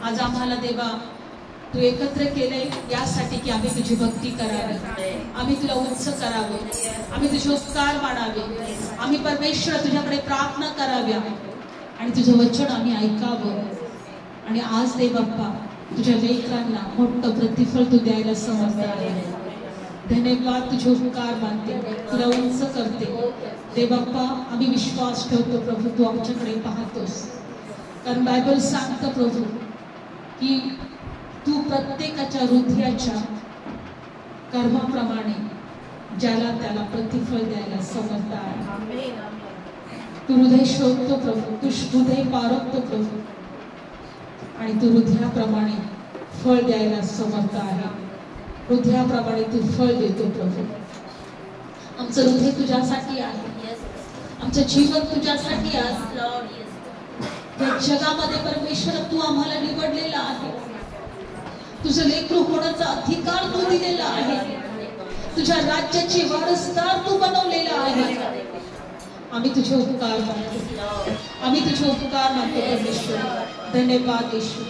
आज आम्हाला देवा तू एकत्र केले यासाठी की आम्ही तुझी भक्ती करावी, आम्ही तुला उच्च करावे, आम्ही तुझे उपकार मानावे, आम्ही परमेश्वर तुझ्याकडे प्रार्थना कराव्या आणि तुझं वचन आम्ही ऐकावं. आणि आज देव बाप्पा तुझ्या लेकरांना मोठं प्रतिफल तू द्यायला समर्थ आहे. धन्यवाद, तुझे उपकार मानते, तुला उंच करते देव बाप्पा. आम्ही विश्वास ठेवतो प्रभू, तू आमच्याकडे पाहतोस. कारण बायबल सांगतं प्रभू की तू प्रत्येकाच्या हृदयाच्या कर्माप्रमाणे ज्याला त्याला प्रतिफल द्यायला समर्थ आहे. तू हृदय शोधतो प्रभू, तू हृदय पारखतो प्रभू आणि तू हृदयाप्रमाणे फळ द्यायला समर्थ आहे. हृदयाप्रमाणे तू फळ देतो प्रभू. आमचं हृदय तुझ्यासाठी आहे, आमचं जीवन तुझ्यासाठी आहे. या जगामध्ये परमेश्वर तू आम्हाला निवडलेला आहे, तुझं लेकरू होण्याचा अधिकार तू दिलेला आहे, तुझ्या राज्याचे वारसदार तू बनवलेला आहे. आम्ही तुझे उपकार मानतो, आम्ही तुझे उपकार मानतो परमेश्वर. धन्यवाद येशू.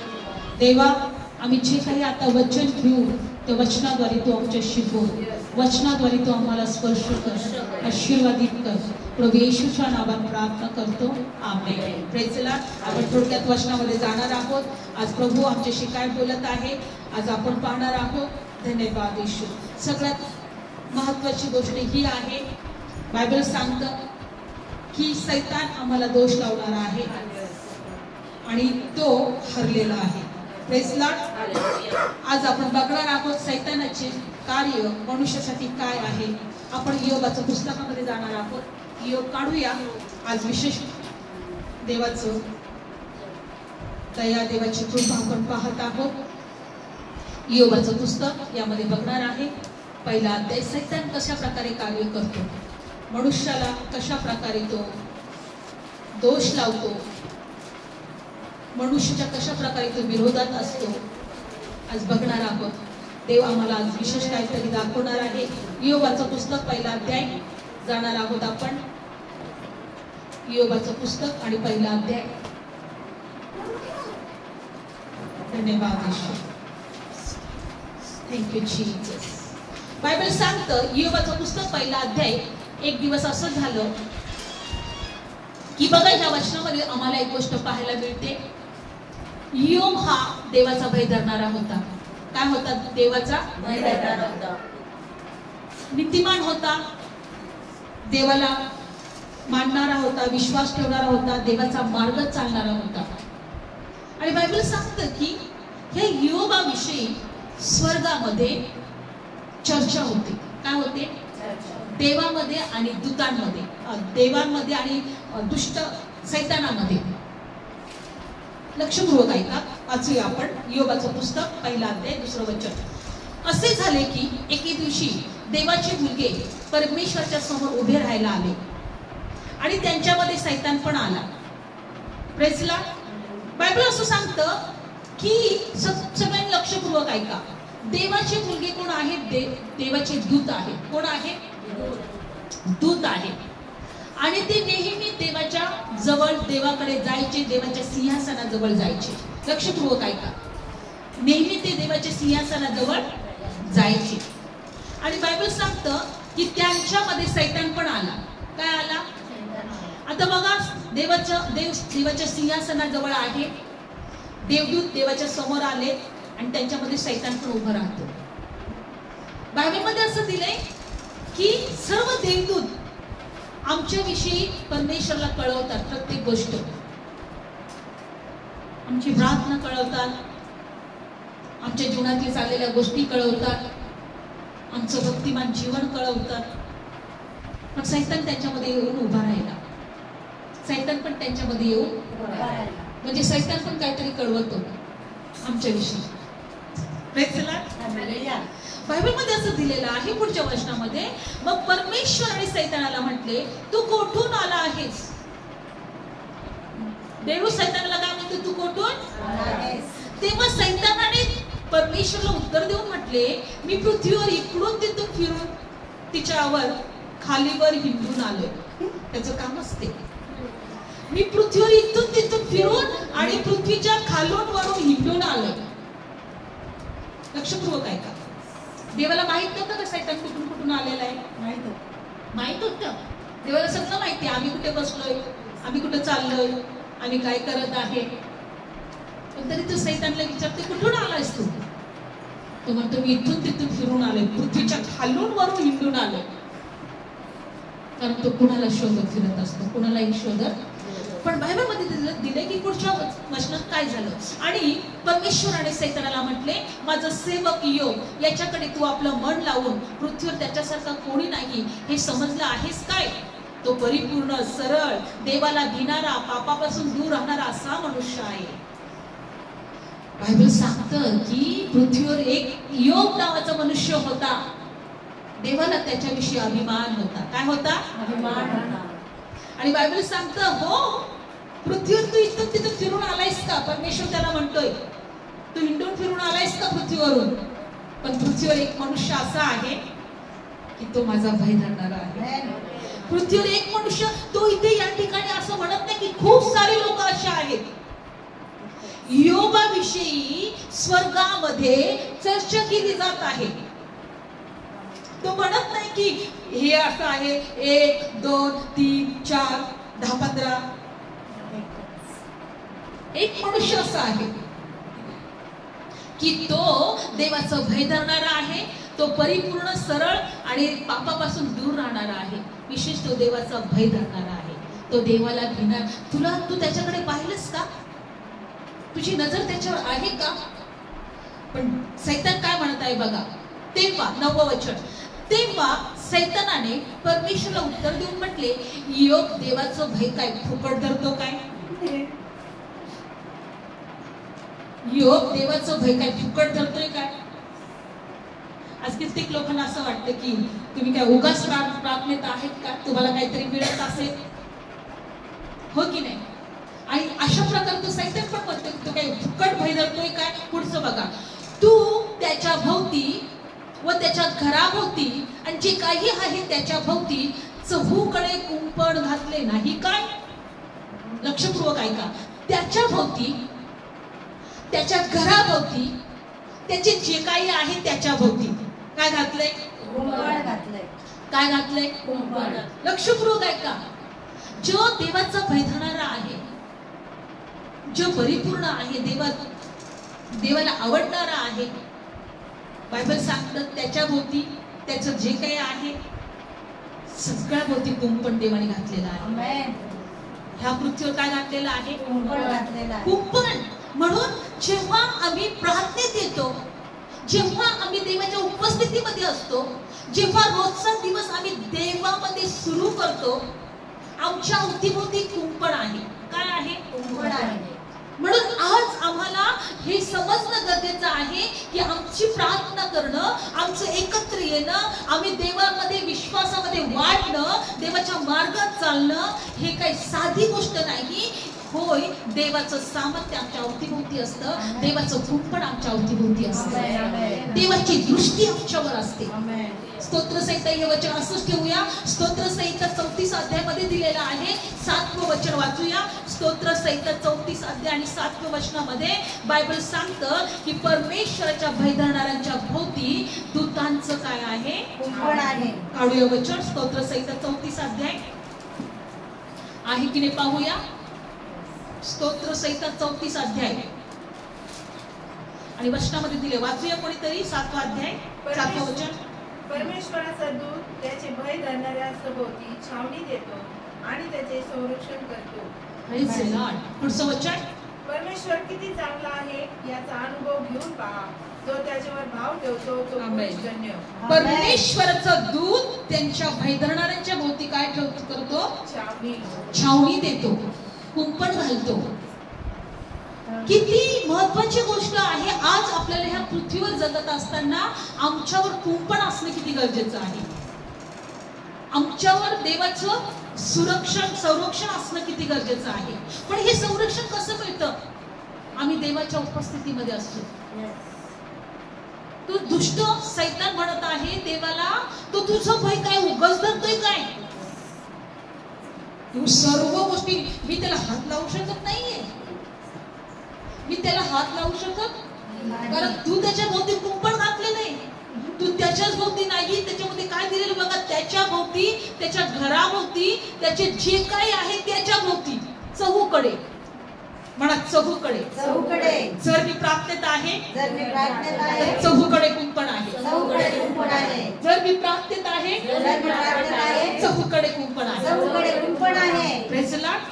देवा, आम्ही जे काही आता वचन घेऊ त्या वचनाद्वारे तू आमच्याशी बोल, वचनाद्वारे तू आम्हाला स्पर्श कर, आशीर्वादित कर. प्रभू येशूच्या नावात प्रार्थना करतो, आमेन. Praise the Lord. आपण थोडक्यात वचनामध्ये जाणार आहोत. आज प्रभू आमच्याशी काय बोलत आहे आज आपण पाहणार आहोत. धन्यवाद येशू. सगळ्यात महत्वाची गोष्ट ही आहे, बायबल सांगतं की सैतान आम्हाला दोष लावणारा आहे आणि तो हरलेला आहे. Praise the Lord. आज आपण बघणार आहोत सैतानाचे कार्य मनुष्यासाठी काय आहे. आपण योबाच्या पुस्तकामध्ये जाणार आहोत. योग काढूया. आज विशेष देवाचं दया, देवाची कृपा आपण पाहत आहोत. योबाचं पुस्तक यामध्ये बघणार आहे. पहिला अध्याय, सैतान कशा प्रकारे कार्य करतो, मनुष्याला कशा प्रकारे तो दोष लावतो, मनुष्याच्या कशा प्रकारे तो विरोधात असतो, आज बघणार आहोत. देव आम्हाला आज विशेष काहीतरी दाखवणार आहे. योबाचं पुस्तक पहिला अध्याय जाणार आहोत आपण. योबाचं पुस्तक आणि पहिला अध्याय. धन्यवाद येशू. Thank you Jesus. बायबल सांगतं योबाचं पुस्तक पहिला अध्याय. एक दिवस असं झालं की बघा ह्या वचनामध्ये आम्हाला एक गोष्ट पाहायला मिळते. योब हा देवाचा भय धरणारा होता. काय होता? देवाचा भय धरणारा होता, नीतिमान होता, देवाला मानणारा होता, विश्वास ठेवणारा होता, देवाचा मार्ग चालणारा होता. आणि बायबल सांगतं की हे योबाविषयी स्वर्गामध्ये चर्चा होते. काय होते? देवामध्ये आणि दूतांमध्ये, देवांमध्ये आणि दुष्ट सैतानामध्ये. लक्षपूर्वक ऐका. वाचूया आपण योबाचं पुस्तक पहिला अध्याय दुसरं वचन. असे झाले की एके दिवशी देवाचे मुलगे परमेश्वराच्या समोर उभे राहायला आले आणि त्यांच्यामध्ये सैतान पण आला. Praise the Lord. बायबल असं सांगतं की सगळ्यांनी लक्षपूर्वक ऐका. देवाचे मुलगे कोण आहेत? देवाचे दूत आहेत. कोण आहे? दूत आहे. आणि ते नेहमी देवाच्या जवळ, देवाकडे जायचे, देवाच्या सिंहासनाजवळ जायचे. लक्षपूर्वक ऐका. नेहमी ते देवाच्या सिंहासनाजवळ जायचे. आणि बायबल सांगतं की त्यांच्यामध्ये सैतान पण आला. काय आला? आता बघा, देवाच्या सिंहासनाजवळ आहे, देवदूत देवाच्या समोर आले आणि त्यांच्यामध्ये सैतान पण उभं राहतो. बायबलमध्ये असं दिलंय की सर्व देवदूत आमच्याविषयी परमेश्वरला कळवतात. प्रत्येक गोष्ट, आमची प्रार्थना कळवतात, आमच्या जीवनातील चाललेल्या गोष्टी कळवतात, आमचं भक्तिमान जीवन कळवतात. पण सैतान त्यांच्यामध्ये येऊन उभा राहिला. सैतान पण त्यांच्यामध्ये येऊन उभा राहिला. म्हणजे सैतान पण काहीतरी कळवतो आमच्याविषयी. Praise the Lord. बायबलमध्ये असं दिलेलं आहे पुढच्या वचनामध्ये. मग परमेश्वर आणि सैतानाला म्हटले, तू कोठून आला आहेस? देव सैतानाला काय म्हणतो? तू कोठून आलास? तेव्हा सैतानाने परमेश्वरला उत्तर देऊन म्हटले, मी पृथ्वीवर इकडून तिथून फिरून तिच्यावर खालीवर हिंडून आलोय. त्याचं काम असते. मी पृथ्वीवर इथून तिथून फिरून आणि पृथ्वीच्या खालून वरून हिंडून आलोय. लक्षपूर्वक ऐका. देवाला माहित नव्हतं का सैतान कुठून कुठून आलेला आहे? माहित होतं. देवाला सगळं माहिती, आम्ही कुठे बसलोय, आम्ही कुठे चाललोय, आम्ही काय करत आहे. पण तरी तो सैतानला विचारते, कुठून आलायस तू? तो म्हणतो, मी इथून तिथून फिरून आलोय, पृथ्वीच्या खालून वरून हिंडून आलोय. कारण तो कुणाला शोधत फिरत असतो, कुणालाही शोधत. पण बायबलमध्ये दिले की पुढच्या वचनात काय झालं. आणि परमेश्वराने सैतानाला म्हटले, माझं सेवक योग याच्याकडे तू आपलं मन लावून पृथ्वीवर त्याच्यासारखा कोणी नाही हे समजलं आहेस काय? तो परिपूर्ण, सरळ, देवाला भिणारा, पापापासून दूर राहणारा असा मनुष्य आहे. बायबल सांगतं की पृथ्वीवर एक योग नावाचा मनुष्य होता. देवाला त्याच्याविषयी अभिमान होता. काय होता? अभिमान. आणि बायबल सांगतं, हो, पृथ्वीवर तू इथून तिथून फिरून आलायस का? परमेश्वर त्याला म्हणतोय, तू हिंडून फिरून आलायस का पृथ्वीवरून? पण पृथ्वीवर एक मनुष्य असा आहे की तो माझा भय धरणारा आहे. पृथ्वीवर एक मनुष्य, तो इथे या ठिकाणी असं म्हणत नाही की खूप सारे लोक असे आहेत. योगाविषयी स्वर्गामध्ये चर्चा केली जात आहे. तो म्हणत नाही की हे असं आहे 1 2 3 4 10 15. एक मनुष्य असा आहे की तो देवाचं भय धरणारा आहे. तो परिपूर्ण, सरळ आणि पापापासून दूर राहणारा आहे. विशेष तो देवाचा भय धरणारा आहे. तो देवाला भिणार. तू त्याच्याकडे पाहिलंस का? तुझी नजर त्याच्यावर आहे का? पण सैतान काय म्हणत आहे बघा. तेव्हा 9वं वचन, तेव्हा सैतानाने परमेश्वराला उत्तर देऊन म्हटले, योग देवाचं भय काय फुकट धरतो काय? योग देवाचं भय काय फुकट धरतोय काय? आज कित्येक लोकांना असं वाटतं की तुम्ही काय उगाच प्रार्थनेत आहेत का? तुम्हाला काहीतरी मिळत असेल, हो की नाही? आणि अशा प्रकारे तो सैतान पण म्हणतो की तो काही फुकट भय धरतोय काय? पुढचं बघा, तू त्याच्या भोवती व त्याच्या घराभोवती आणि जे काही आहे त्याच्या भोवती चहूकडे कुंपण घातले नाही काय? लक्षपूर्वक ऐका. त्याच्या भोवती, त्याच्या घराभोवती, त्याचे जे काही आहे त्याच्या भोवती काय घातलंय? कुंपण घातलंय. काय घातलंय? कुंपण. लक्षपूर्वक ऐका. जो देवाचा भय धरणारा आहे, जो परिपूर्ण आहे, देवाला आवडणारा आहे, बायबल सांगतं त्याच्या भोवती त्याचं जे काही आहे सगळ्या भोवती कुंपण देवाने घातलेलं आहे. ह्या पृथ्वीवर काय घातलेलं आहे? कुंपण घातलेलं आहे. कुंपण. म्हणून जेव्हा आम्ही प्रार्थनेत येतो, जेव्हा आम्ही देवाच्या उपस्थितीमध्ये असतो, जेव्हा रोजचा दिवस आम्ही देवामध्ये सुरू करतो, आमच्या अवतीभोवती कुंपण आहे. काय आहे? कुंपण आहे. म्हणून आज आम्हाला हे समजणं गरजेचं आहे की आमची प्रार्थना करणं, आमचं एकत्र येणं, आम्ही देवामध्ये विश्वासामध्ये वाढणं, देवाच्या मार्गात चालणं हे काही साधी गोष्ट नाही. होय, देवाचं सामर्थ्य आमच्या अवतीभोवती असतं, देवाचं कुंपण आमच्या अवतीभोवती असतं, देवाची दृष्टी आमच्यावर असते. स्तोत्रसंहिता हे वचन असंच ठेवूया. स्तोत्रसंहिता 34 अध्यायामध्ये दिलेलं आहे. 7वं वचन वाचूया. स्तोत्रसंहिता 34 अध्याय आणि 7व्या वचनामध्ये बायबल सांगतं की परमेश्वराच्या भय धरणाऱ्यांच्या भोवती दूतांचं काय आहे? कुंपण आहे. काढूया वचन. स्तोत्रसंहिता 34 अध्याय आहे की नाही पाहूया. स्तोत्रसंहिता 34 अध्याय आणि वचनामध्ये दिले. वाचूया कोणीतरी. 7वा अध्याय 7वं वचन. परमेश्वराचा दूत त्याचे भय धरणाऱ्या सभोवती छावणी देतो आणि त्याचे संरक्षण करतो. Praise the Lord. पुढचं वचन. परमेश्वर किती चांगला आहे याचा अनुभव घेऊन पहा. जो त्याच्यावर भाव ठेवतो तो धन्य. परमेश्वराचा दूत त्यांच्या भय धरणाऱ्यांच्या भोवती काय करतो? छावणी देतो, कुंपण घालतो. किती महत्वाची गोष्ट आहे. आज आपल्याला ह्या पृथ्वीवर जगत असताना आमच्यावर कुंपण असणं किती गरजेचं आहे. आमच्यावर देवाचं संरक्षण असणं किती गरजेचं आहे. पण हे संरक्षण कसं मिळतं? आम्ही देवाच्या उपस्थितीमध्ये असतो. तो दुष्ट सैतान म्हणत आहे देवाला, तो तुझं भय काय उगाच धरतोय काय? सर्व गोष्टी मी त्याला हात लावू शकत नाहीये, मी त्याला हात लावू शकत, कारण तू त्याच्या भोवती कुंपण घातले नाही, तू त्याच्याच भोवती नाही. त्याच्यामध्ये काय दिलेलं बघा, त्याच्या भोवती, त्याच्या घराभोवती, त्याचे जे काही आहे त्याच्या भोवती, चहूकडे म्हणा, चहूकडे. जर मी प्रार्थनेत आहे, चहूकडे कुंपण आहे. जर मी प्रार्थनेत आहे, चहूकडे कुंपण आहे. Praise the Lord.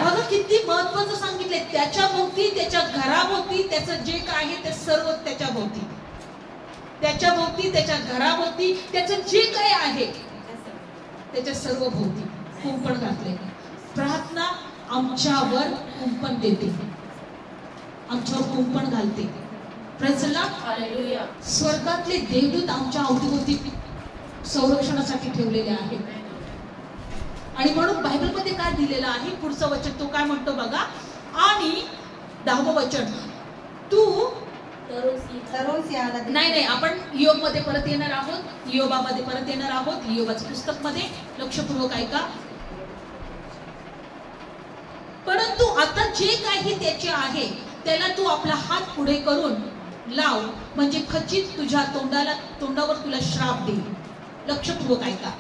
बघा किती महत्वाचं सांगितलंय, त्याच्या भोवती, त्याच्या घराभोवती, त्याचं जे काय आहे ते सर्व त्याच्या भोवती, त्याच्या भोवती, त्याच्या घराभोवती, त्याचं जे काही आहे त्याच्या सर्व भोवती कुंपण घातले. प्रार्थना आमच्यावर कुंपण देते, आमच्यावर कुंपण घालते. Praise the Lord. स्वर्गातले देवदूत आमच्या अवतीभोवती संरक्षणासाठी ठेवलेले आहेत. आणि म्हणून बायबलमध्ये काय दिलेलं आहे, पुढचं वचन तो काय म्हणतो बघा, आणि 10वं वचन, तू नाही, आपण योग मध्ये परत येणार आहोत, योबामध्ये परत येणार आहोत. योबाच्या पुस्तक मध्ये लक्षपूर्वक ऐका. परंतु आता जे काही त्याचे आहे त्याला तू आपला हात पुढे करून लाव, म्हणजे खचित तुझ्या तोंडावर तुला श्राप देईल. लक्षपूर्वक ऐका.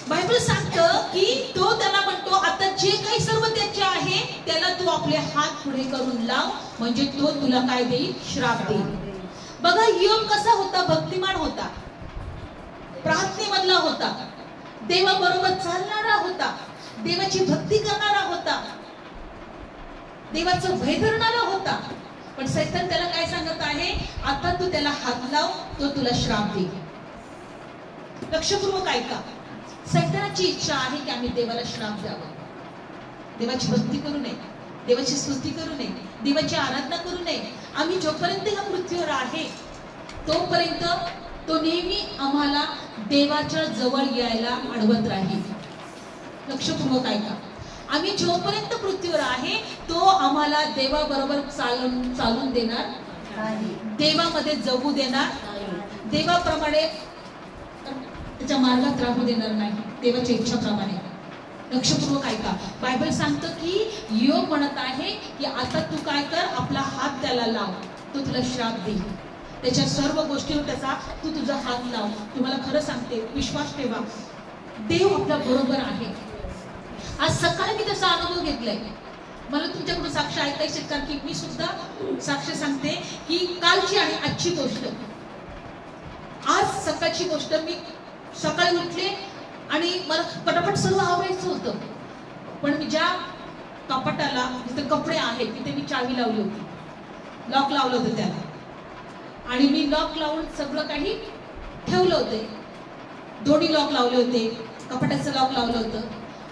बायबल सांगतं की तो त्याला म्हणतो, आता जे काही सर्व त्याचे आहे त्याला तू आपले हात पुढे करून लाव, म्हणजे तो तुला काय देईल, श्राप देईल. बघा योग कसा होता, भक्तिमान होता, प्रार्थनेमधला होता, देवाबरोबर चालणारा होता, देवाची भक्ती करणारा होता, देवाचं भय धरणारा होता. पण सैतान त्याला काय सांगत आहे, आता तू त्याला हात लाव, तो तुला श्राप देईल. लक्षपूर्वक ऐका. सैतानाची इच्छा आहे की आम्ही देवाला श्राप द्यावा, देवाची भक्ती करू नये, देवाची स्तुती करू नये, देवाची आराधना करू नये. आम्ही जोपर्यंत ह्या पृथ्वीवर आहे तोपर्यंत तो नेहमी आम्हाला देवाच्या जवळ यायला अडवत राहील. लक्षपूर्वक ऐका. आम्ही जोपर्यंत पृथ्वीवर आहे तो आम्हाला देवाबरोबर चालून देणार, देवामध्ये जगू देणार, देवाप्रमाणे त्याच्या मार्गात राहू देणार नाही, देवाच्या इच्छाप्रमाणे. लक्षपूर्वक ऐका. बायबल सांगतं की योग म्हणत आहे की आता तू काय कर, आपला हात त्याला लाव, तो तुला श्राप देईल. त्याच्या सर्व गोष्टीवर त्याचा तू तुझा हात लाव. तुम्हाला खरं सांगते, विश्वास ठेवा, देव आपल्या बरोबर आहे. आज सकाळी मी त्याचा अनुभव घेतलाय. मला तुमच्याकडून साक्ष ऐकायचे, कारण की मी सुद्धा साक्ष सांगते की कालची आणि आजची गोष्ट, आज सकाळची गोष्ट, मी सकाळी उठले आणि मला पटापट सर्व आवरायचं होतं, पण मी ज्या कपाटाला जिथे कपडे आहेत तिथे मी चावी लावली होती, लॉक लावलं होतं त्याला, आणि मी लॉक लावून सगळं काही ठेवलं होते. दोन्ही लॉक लावले होते, कपाटाचं लॉक लावलं होतं.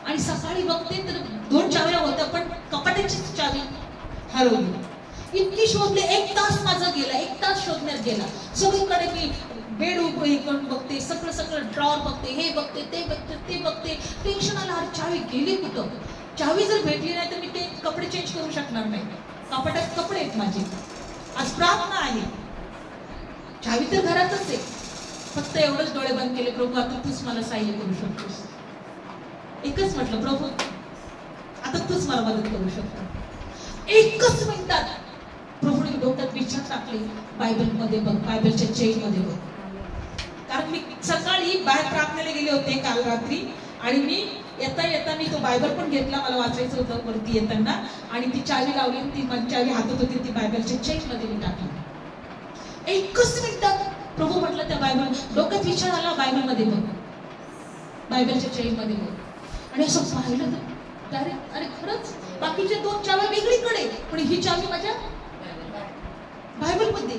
आणि सकाळी बघते तर 2 चाव्या होत्या, पण कपाटाची चावी हरवली. इतकी शोधले, 1 तास माझा गेला, 1 तास शोधण्यात गेला. सगळीकडे मी बेड उभे करून बघते, सगळं ड्रॉवर बघते, हे बघते, ते बघते. टेन्शन आलं, अरे चावी गेली कुठं. चावी जर भेटली नाही तर मी ते कपडे चेंज करू शकणार नाही, कपाटात कपडे आहेत माझे. आज प्रार्थना आहे, चावी तर घरातच आहे, फक्त एवढंच डोळे बंद केले, प्रभू आता तूच मला सहाय्य करू शकतोस. एकच म्हटलं, प्रभू आता तूच मला मदत करू शकतो. एकच मिनिटात प्रभूने डोक्यात विचार टाकले, बायबलमध्ये बघ, बायबलच्या चेन मध्ये बघ. कारण मी सकाळी बाहेर प्रार्थनेला गेले होते काल रात्री, आणि मी येता मी तो बायबल पण घेतला, मला वाचायचं होतं वरती येताना, आणि ती चावी लावली, ती माझी चावी हातात होती, ती बायबलच्या चेन मध्ये मी टाकली. एकच मिनिटात प्रभू म्हटलं त्या बायबल, डोक्यात विचार आला, बायबल मध्ये बघ, बायबलच्या चेन मध्ये बघ. आणि असं पाहिलं तर अरे खरंच बाकीचे 2 चाव्या वेगळीकडे, पण ही चावी माझ्या बायबलमध्ये.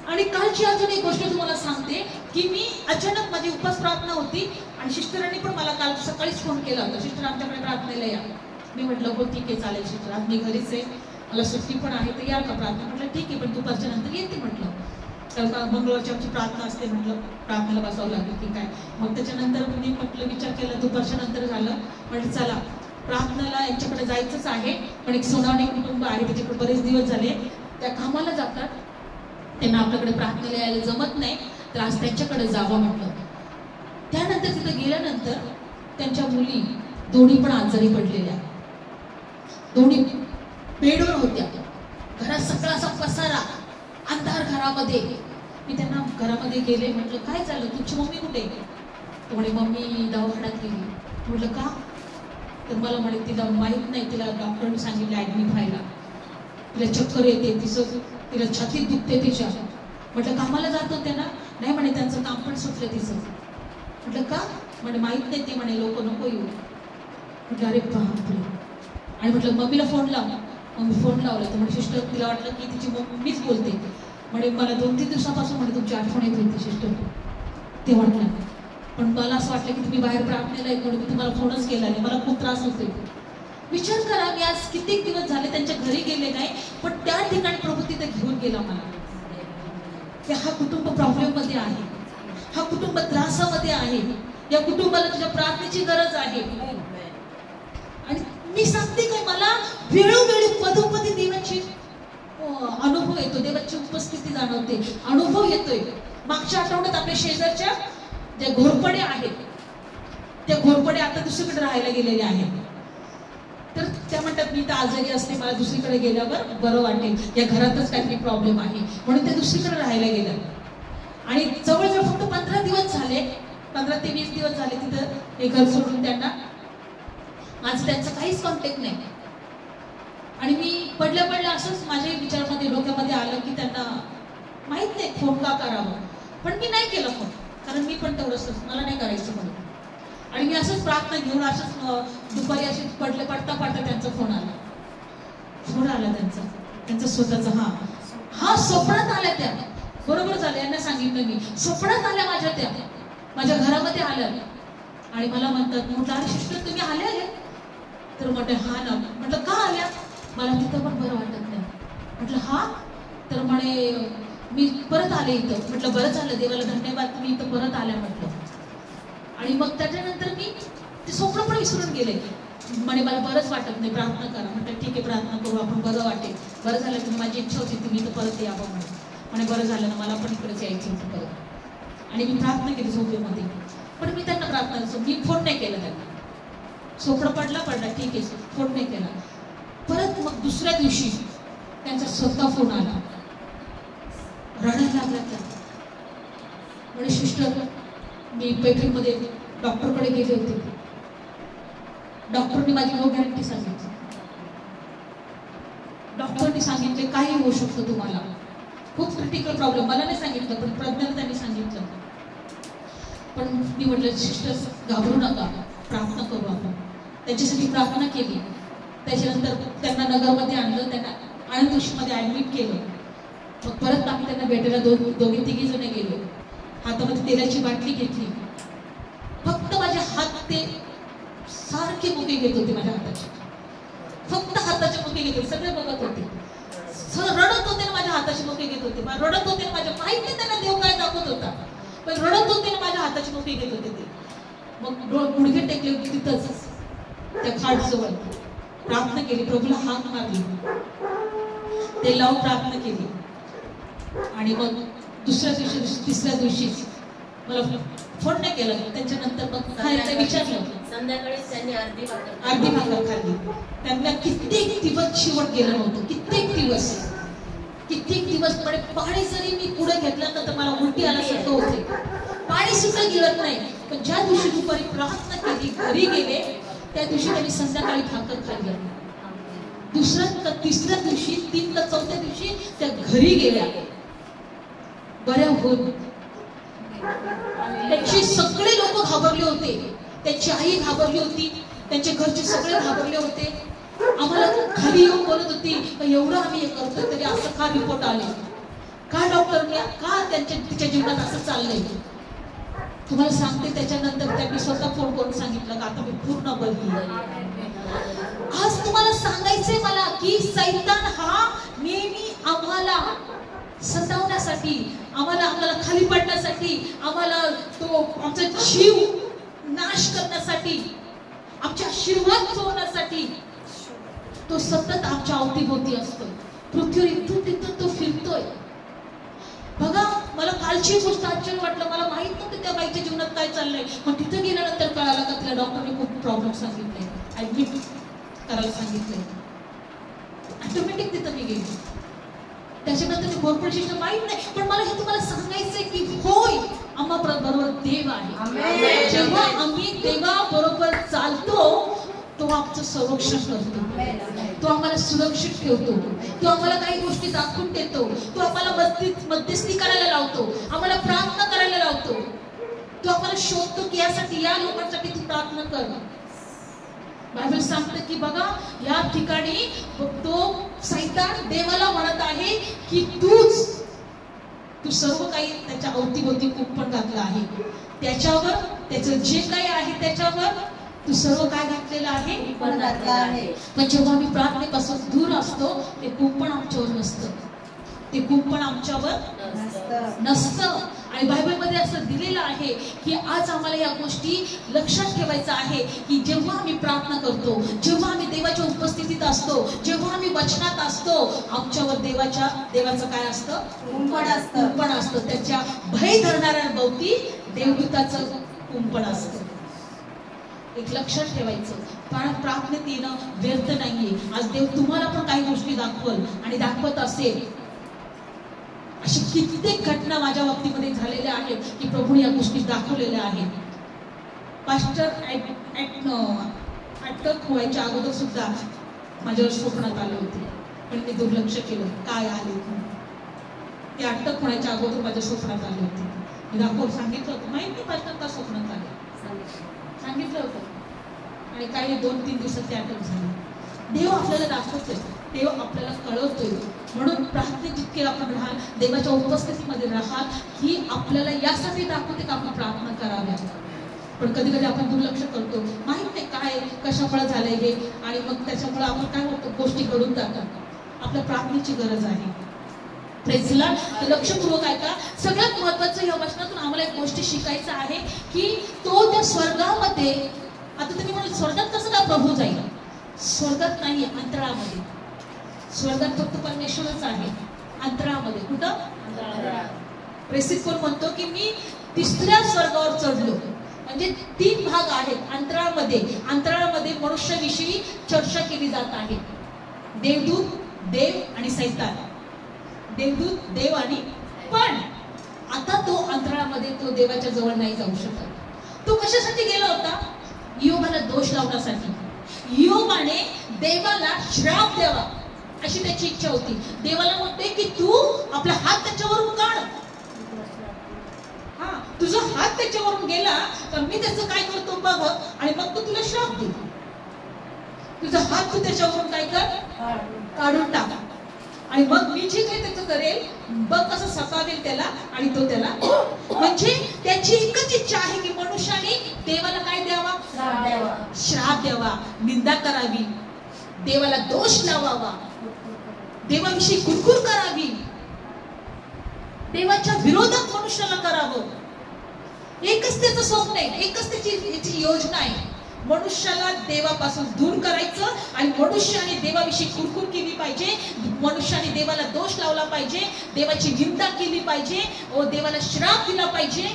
आणि कालची अजून एक गोष्ट तुम्हाला सांगते की मी अचानक, माझी उपास प्रार्थना होती, आणि सिस्टरांनी पण मला काल सकाळीच फोन केला होता, सिस्टर आमच्याकडे प्रार्थनेला या. मी म्हटलं हो ठीक आहे, चालेल सिस्टर, आज मी घरीच आहे, मला सुट्टी पण आहे, तर या का प्रार्थना. म्हटलं ठीक आहे, पण दुपारच्या नंतर येते म्हटलं, कारण मंगळवारची आमची प्रार्थना असते, म्हटलं प्रार्थनेला बसावं लागेल की काय. मग त्याच्यानंतर मी म्हटलं, विचार केला, दुपारच्या नंतर झालं, म्हटलं चला प्रार्थनेला यांच्याकडे जायचंच आहे. पण एक सोनावणे कुटुंब आहे, त्याच्याकडे बरेच दिवस झाले, त्या कामाला जातात, त्यांना आपल्याकडे प्रार्थनेला यायला जमत नाही, तर आज त्यांच्याकडे जावं म्हटलं. त्यानंतर तिथे गेल्यानंतर त्यांच्या मुली दोन्ही पण आजारी पडलेल्या, दोन्ही बेडवर होत्या. घरात सगळा असा पसारा, अंधार घरामध्ये. मी त्यांना घरामध्ये गेले, म्हटलं काय झालं, तुमची मम्मी कुठे? तो म्हणे मम्मी दवाखान्यात गेली. म्हटलं का? तर मला म्हणे तिला माहीत नाही, तिला डॉक्टरने सांगितलं ॲडमिट व्हायला, तिला चक्कर येते, तिला छातीत दुखते तिच्या. म्हटलं कामाला जात होते ना? नाही म्हणे त्यांचं काम पण सुटलं तिचं. म्हटलं का? म्हणे माहीत नाही, ते म्हणे लोक नको येऊ. म्हटलं अरे बापरे. आणि म्हटलं मम्मीला फोन लाव. मग मी फोन लावला तर म्हणजे सिस्टर, तिला वाटलं की तिची मम्मीच बोलते. म्हणे मला 2-3 दिवसापासून म्हणे तुमची आठवण येत होती सिस्टर. ते म्हटलं पण मला असं वाटलं की तुम्ही बाहेर प्रार्थनेला येत म्हणून मी तुम्हाला फोनच केला नाही, मला खूप त्रास होतोय. विचार करा, मी आज कित्येक दिवस झाले त्यांच्या घरी गेले नाही, पण त्या ठिकाणी प्रभू तिथे घेऊन गेला मला. की हा कुटुंब प्रॉब्लेम मध्ये आहे, हा कुटुंब त्रासामध्ये आहे, या कुटुंबाला तुझ्या प्रार्थनेची गरज आहे. आणि मी सांगते काय, मला वेळोवेळी पदोपदी देवाची अनुभव येतो, देवाची उपस्थिती जाणवते, अनुभव येतोय. मागच्या आठवड्यात आपल्या शेजारच्या ज्या घोरपडे आहेत, त्या घोरपडे आता दुसरीकडे राहायला गेलेले आहेत. तर त्या म्हणतात मी तर आजारी असते, मला दुसरीकडे गेल्यावर बरं वाटेल, या घरातच काहीतरी प्रॉब्लेम आहे म्हणून त्या दुसरीकडे राहायला गेल्या. आणि जवळजवळ फक्त 15 दिवस झाले, 15 ते 20 दिवस झाले तिथं हे घर सोडून त्यांना. आज त्यांचं काहीच कॉन्टॅक्ट नाही. आणि मी पडल्या असंच माझ्या विचारामध्ये डोक्यामध्ये आलं की त्यांना माहित नाही फोन का करावं, पण मी नाही केला फोन, कारण मी पण तेवढंच मला नाही करायचं म्हणून. आणि मी असंच प्रार्थना घेऊन असंच दुपारी अशी पडता त्यांचा फोन आला त्यांचा स्वतःचा. हा स्वप्नात आल्या त्या, बरोबर झालं, यांना सांगितलं मी, स्वप्नात आल्या माझ्या, त्या माझ्या घरामध्ये आल्या. आणि मला म्हणतात, म्हटलं अरे सिस्टर तुम्ही आल्या? तर म्हटलं हा ना. म्हटलं का आल्या? मला तिथं पण बरं वाटत नाही. म्हटलं हा? तर म्हणे मी परत आले इथं. म्हटलं बरं झालं, देवाला धन्यवाद तुम्ही इथं परत आल्या म्हटलं. आणि मग त्याच्यानंतर मी ते स्वप्न पण विसरून गेले. म्हणे मला बरंच वाटत नाही, प्रार्थना करा. म्हटलं ठीक आहे प्रार्थना करू, आपण बरं वाटेल. बरं झालं तुम्ही, माझी इच्छा होती तुम्ही इथं परत यावं म्हणे बरं झालं ना, मला पण इकडेच यायचं होतं परत. आणि मी प्रार्थना केली झोपेमध्ये, पण मी त्यांना प्रार्थना, मी फोन नाही केला त्यांना. स्वप्न पडला ठीक आहे, फोन नाही केला. परत मग दुसऱ्या दिवशी त्यांचा स्वतः फोन आला, रडायला लागला त्या. म्हणे सिस्टर मी पैठणमध्ये डॉक्टरकडे गेले होते, डॉक्टरने माझी नो गॅरंटी सांगितली. डॉक्टरने सांगितले काही होऊ शकतं तुम्हाला, खूप क्रिटिकल प्रॉब्लेम. मला नाही सांगितलं पण प्रज्ञाला त्यांनी सांगितलं. पण मी म्हटलं सिस्टर घाबरू नका, प्रार्थना करू आपण. त्याच्यासाठी प्रार्थना केली. त्याच्यानंतर त्यांना नगरमध्ये आणलं, त्यांना आनंदोशीमध्ये ॲडमिट केलं. मग परत आम्ही त्यांना भेटायला दोघी-तिघी जण गेलो. हातामध्ये तेलाची बाटली घेतली. फक्त माझे हात ते सारखे मुके घेत होते माझ्या हाताचे, फक्त हाताचे मुके घेत होते. सगळे बघत होते, रडत होते ना, माझ्या हाताचे मुके घेत होते, रडत होते ना. माझ्या माहित नाही त्यांना देव काय दाखवत होता, पण रडत होते ना, माझ्या हाताचे मुके घेत होते ते. मग गुडघे टेकले होते तिथंच त्या खाटजवळ, प्रार्थना केली, प्रभूला हाक मारली, ते लावून प्रार्थना केली. आणि मग दुसऱ्या दिवशी तिसऱ्या दिवशी मला फोन नाही केला. त्याच्यानंतर मग खायचं विचारलं, संध्याकाळी त्यांनी अर्धी भाकर खाल्ली. त्यांना कित्येक दिवस शेवट गेलं नव्हतं, कित्येक दिवस पण पाणी जरी मी पुढे घेतलं तर मला उलटी आल्यासारखं होते, पाणी सुद्धा गिळत नाही. पण ज्या दिवशी दुपारी प्रार्थना केली, घरी गेले, त्या दिवशी त्यांनी संध्याकाळी भाकर खाल्ली. दुसऱ्या तिसऱ्या दिवशी, 3 का 4थ्या दिवशी त्या घरी गेल्या, बऱ्या होत. त्यांचे सगळे लोक घाबरले होते, त्यांची आई घाबरली होती, त्यांचे घरचे सगळे घाबरले होते. आम्हाला खाली येऊन बोलत होती, एवढं आम्ही हे करतोय तरी असं का रिपोर्ट आले, का डॉक्टरने, का तिच्या जीवनात असं चाललंय. तुम्हाला सांगते, त्याच्यानंतर त्यांनी स्वतः फोन करून सांगितलं का आता मी पूर्ण बदलली. आज तुम्हाला सांगायचंय मला की सैतान हा नेहमी आम्हाला सतावण्यासाठी, आम्हाला खाली पडण्यासाठी, आम्हाला तो आमचा जीव नाश करण्यासाठी, आमच्या आशीर्वाद चोरण्यासाठी तो सतत आमच्या अवतीभोवती असतो. पृथ्वीवर इथून तिथून तो फिरतोय. बघा, मला कालची गोष्ट आश्चर्य वाटलं. मला माहित नव्हतं त्या बाईच्या जीवनात काय चाललंय, पण तिथं गेल्यानंतर कळालं का तिला डॉक्टरने खूप प्रॉब्लेम सांगितले. ऍडमिट करायला सांगितलंय. ऑटोमॅटिक तिथं मी गेली. त्याच्यानंतर मी कॉर्पोरेशन माहीत नाही, पण मला हे तुम्हाला सांगायचंय की होय, आम्हा बरोबर देव आहे. जेव्हा आम्ही देवाबरोबर चालतो तो आमचं संरक्षण करतो, तो आम्हाला सुरक्षित ठेवतो, तो आम्हाला काही गोष्टी दाखवून देतो, तो आम्हाला मध्यस्थी करायला लावतो, आम्हाला प्रार्थना करायला लावतो, तो आम्हाला शोधतो की यासाठी या लोकांसाठी तू प्रार्थना कर. बायबल सांगतं की बघा या ठिकाणी तो सैतान देवाला म्हणत आहे की तू सर्व काही त्याच्या अवतीभोवती कुंपण घातलं आहे, त्याच्यावर त्याचं जे काही आहे त्याच्यावर तू सर्व काय घातलेलं आहे, कुंपण घातलं आहे. पण जेव्हा आम्ही प्रार्थनेपासून दूर असतो ते कुंपण आमच्यावर नसतं, ते कुंपण आमच्यावर नसतं. आणि बायबलमध्ये असं दिलेलं आहे की आज आम्हाला या गोष्टी लक्षात ठेवायचं आहे की जेव्हा आम्ही प्रार्थना करतो, जेव्हा आम्ही देवाच्या उपस्थितीत असतो, जेव्हा आम्ही वचनात असतो, आमच्यावर देवाचं काय असतं, कुंपण असतं. त्याच्या भय धरणाऱ्या भोवती देवदूताचं कुंपण असतं. एक लक्षात ठेवायचं, कारण प्रार्थनेत येणं व्यर्थ नाहीये. आज देव तुम्हाला पण काही गोष्टी दाखवल आणि दाखवत असेल. अशी कित्येक घटना माझ्या बाबतीमध्ये झालेल्या आहेत की प्रभूने या गोष्टी दाखवलेल्या आहेत. पास्टर अटक व्हायच्या अगोदर सुद्धा माझ्यावर स्वप्नात आले होते, पण मी दुर्लक्ष केलं. काय आले ते अटक होण्याच्या अगोदर माझ्या स्वप्नात आले होते. मी दाखवून सांगितलं होतं, माहिती पास्टर का स्वप्नात आले सांगितलं होतं. आणि काही 2-3 दिवसात ते अटक झाली. देव आपल्याला दाखवतोय, देव आपल्याला कळवतोय. म्हणून प्रार्थनेत जितके आपण राहाल, देवाच्या उपस्थितीमध्ये राहाल, ही आपल्याला यासाठी दाखवते की आपण प्रार्थना कराव्या. पण कधी कधी आपण दुर्लक्ष करतो, माहित नाही काय कशामुळे झालंय हे, आणि मग त्याच्यामुळे आपण काय होतो, गोष्टी घडून जातात. आपल्या प्रार्थनेची गरज आहे. प्रेझला लक्षपूर्वक ऐका. सगळ्यात महत्वाचं या वचनातून आम्हाला एक गोष्ट शिकायचं आहे की तो त्या स्वर्गामध्ये, आता तुम्ही म्हणाल स्वर्गात कसं काय प्रभू जाईल? स्वर्गात नाही, अंतरामध्ये. स्वर्गात फक्त परमेश्वरच आहे. अंतरामध्ये कुठं? प्रेसित कोण म्हणतो की मी 3ऱ्या स्वर्गावर चढलो. म्हणजे 3 भाग आहेत अंतराळमध्ये. अंतराळमध्ये मनुष्याविषयी चर्चा केली जात आहे. देवदूत, देव आणि सैतान. देवदूत, देव आणि पण आता तो अंतराळामध्ये तो देवाच्या जवळ नाही जाऊ शकत. तो कशासाठी गेला होता? योबाला दोष लावण्यासाठी. योबाने देवाला श्राप द्यावा अशी त्याची इच्छा होती. देवाला म्हणते की तू आपला हात त्याच्यावरून काढ. हा, तुझा हात त्याच्यावरून गेला तर मी त्याचं काय करतो बघ, आणि मग तो तुला श्राप दे. तुझा हात तू त्याच्यावरून काय कर, काढून टाका, आणि मग मी जे काही त्याचं करेल बघ कसं सतावेल त्याला, आणि तो त्याला. म्हणजे त्याची एकच इच्छा आहे की मनुष्याने देवाला काय द्यावा, श्राप द्यावा, निंदा करावी, देवाला दोष लावावा, देवाविषयी कुरकुर करावी, देवाच्या विरोधात मनुष्याला करावं. एकच त्याचं स्वप्न आहे, एकच त्याची योजना आहे. मनुष्याला देवापासून दूर करायचं, आणि मनुष्याने देवाविषयी कुरकुर केली पाहिजे, मनुष्याने देवाला दोष लावला पाहिजे, देवाची निंदा केली पाहिजे, व देवाला श्राप दिला पाहिजे.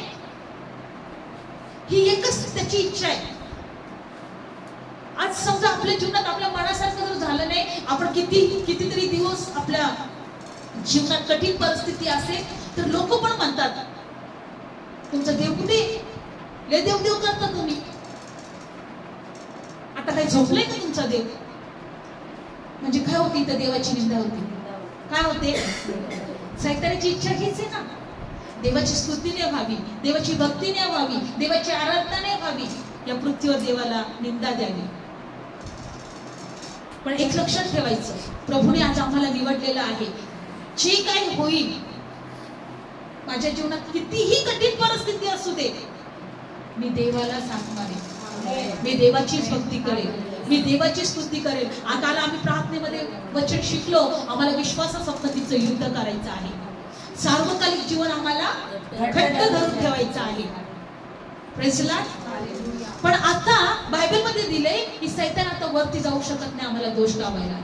ही एकच त्याची इच्छा आहे. आज समजा आपल्या जीवनात आपल्या मनासारखं जर झालं नाही, आपण कितीतरी दिवस आपल्या जीवनात कठीण परिस्थिती असेल तर लोक पण म्हणतात तुमचा देव कुठे? लय देव करता तुम्ही, आता काय झोपलाय का तुमचा देव? म्हणजे काय होती तर देवाची निंदा होती. काय होते? सैतानाची इच्छा हीच आहे ना, देवाची स्तुतीने व्हावी, देवाची भक्तीने व्हावी, देवाची आराधनाने व्हावी, या पृथ्वीवर देवाला निंदा द्यावी. पण एक लक्षात ठेवायचं, प्रभूने आज आम्हाला निवडलेलं आहे. जे काही होईल माझ्या जीवनात, कितीही कठीण परिस्थिती असू दे, मी देवाला साथ मारेन, मी देवाचीच भक्ती करेन, मी देवाची स्तुती करेन. आता आम्ही प्रार्थनेमध्ये वचन शिकलो, आम्हाला विश्वासासंबंधीचं युद्ध करायचं आहे. सार्वकालिक जीवन आम्हाला घट्ट धरून ठेवायचं आहे. Praise Lord. पण आता बायबलमध्ये दिले की सैतान आता वरती जाऊ शकत नाही आम्हाला दोष लावायला.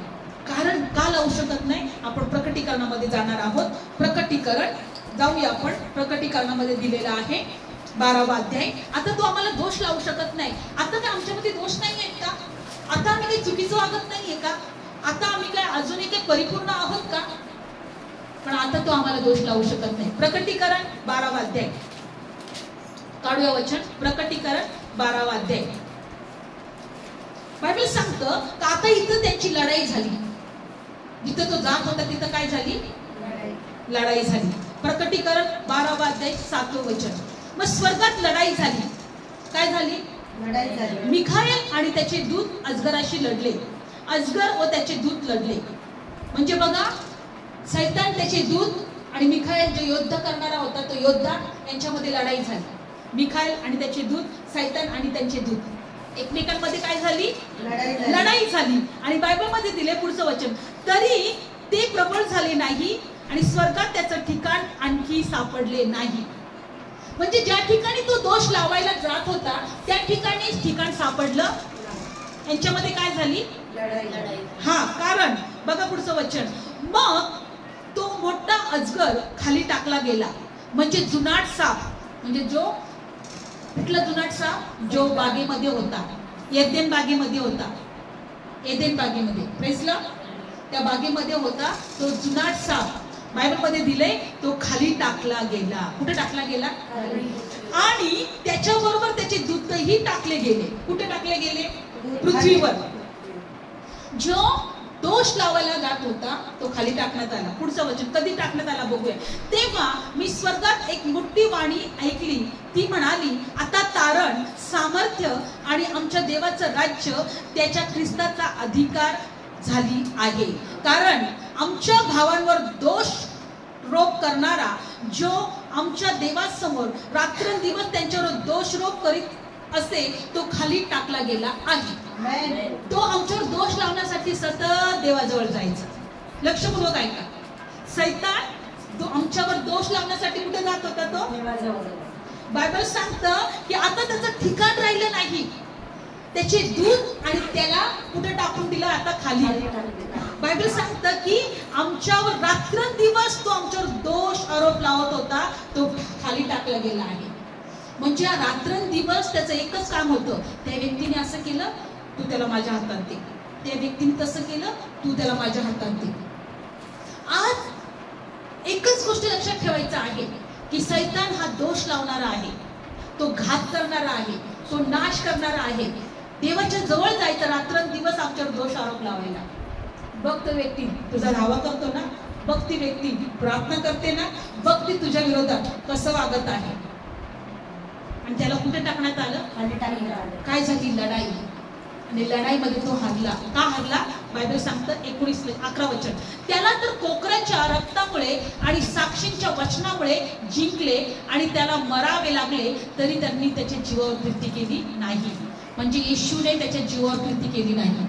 कारण का लावू शकत नाही? आपण प्रकटीकरणामध्ये जाणार आहोत. प्रकटीकरण जाऊया आपण. प्रकटीकरणामध्ये दिलेला आहे 12वा अध्याय. आता तो आम्हाला दोष लावू शकत नाही. आता काय आमच्यामध्ये दोष नाही आहेत का? आता आम्ही काही चुकीचं वागत नाहीये का? आता आम्ही काय अजूनही काही परिपूर्ण आहोत का? पण आता तो आम्हाला दोष लावू शकत नाही. प्रकटीकरण 12वा अध्याय काढूया वचन. प्रकटीकरण 12वा अध्याय. बायबल सांगतं का आता इथं त्यांची लढाई झाली. जिथं तो जात होता तिथं काय झाली? लढाई झाली. प्रकटीकरण 12वा अध्याय 7वं वचन. मग स्वर्गात लढाई झाली. काय झाली? लढाई झाली. मिखाएल आणि त्याचे दूत अजगराशी लढले. अजगर व त्याचे दूत लढले. म्हणजे बघा, सैतान, त्याचे दूत आणि मिखाएल जो युद्ध करणारा होता तो योद्धा, यांच्यामध्ये लढाई झाली. मिखाएल आणि त्याचे दूत, सैतान आणि त्यांचे दूत एकमेकांमध्ये काय झाली? लढाई झाली. आणि बायबलमध्ये दिले पुढचं वचन, तरी ते प्रबळ झाले नाही आणि स्वर्गात त्याचं ठिकाण आणखी सापडले नाही. म्हणजे ज्या ठिकाणी तो दोष लावायला जात होता त्या ठिकाणी ठिकाण सापडलं. यांच्यामध्ये काय झाली? लढाई. हा, कारण बघा पुढचं वचन, मग तो मोठा अजगर खाली टाकला गेला. म्हणजे जुनाट साप, म्हणजे जो कुठला जुनाट साप? जो बागेमध्ये होता, एदेन बागेमध्ये होता. एदेन बागेमध्ये, प्रेसला त्या बागेमध्ये होता तो जुनाट साप. बायबल मध्ये दिले तो खाली टाकला गेला. कुठे टाकला गेला? आणि त्याच्याबरोबर त्याचे दूतही टाकले गेले. कुठे टाकले गेले? पृथ्वीवर. जो दोष लावायला जात होता तो खाली टाकण्यात आला. पुढचं वचन कधी टाकण्यात आला बघूया. तेव्हा मी स्वर्गात एक मोठी वाणी ऐकली. ती म्हणाली, आता तारण, सामर्थ्य आणि आमच्या देवाचं राज्य त्याच्या ख्रिस्ताचा अधिकार झाली आहे. कारण आमच्या भावांवर दोष रोप करणारा, जो आमच्या देवासमोर रात्रंदिवस त्यांच्यावर दोषारोप करीत असे, तो खाली टाकला गेला आहे. तो आमच्यावर दोष लावण्यासाठी सतत देवाजवळ जायचा. लक्षपूर्वक ऐका. सैतान तो आमच्यावर दोष लावण्यासाठी कुठे जात होता? तो देवाजवळ. बायबल सांगतं की आता त्याचं ठिकाण राहिलं नाही. त्याचे दूत आणि त्याला कुठे टाकून दिलं? आता खाली. बायबल सांगतं की आमच्यावर रात्रंदिवस तो आमच्यावर दोष आरोप लावत होता, तो खाली टाकला गेला आहे. म्हणजे रात्रंदिवस त्याचं एकच काम होतं, त्या व्यक्तीने असं केलं तू त्याला माझ्या हातात दे, त्या व्यक्तीने तसं केलं तू त्याला माझ्या हातात दे. आज एकच गोष्ट लक्षात ठेवायचं आहे की सैतान हा दोष लावणारा आहे, तो घात करणारा आहे, तो नाश करणारा आहे. देवाच्या जवळ जायचं रात्रंदिवस आमच्यावर दोष आरोप लावायला. बघ तो व्यक्ती तुझा धावा करतो ना, बघ ती व्यक्ती प्रार्थना करते ना, बघ ती तुझ्या विरोधात कसं वागत आहे. आणि त्याला कुठे टाकण्यात आलं? काय झाली? लढाई. आणि लढाईमध्ये तो हारला. का हारला? बायबल सांगतं 19:11 वचन, त्याला तर कोकराच्या रक्तामुळे आणि साक्षींच्या वचनामुळे जिंकले आणि त्याला मरावे लागले, तरी त्यांनी त्याच्या जीवावर प्रीती केली नाही. म्हणजे येशूने त्याच्या जीवावर प्रीती केली नाही,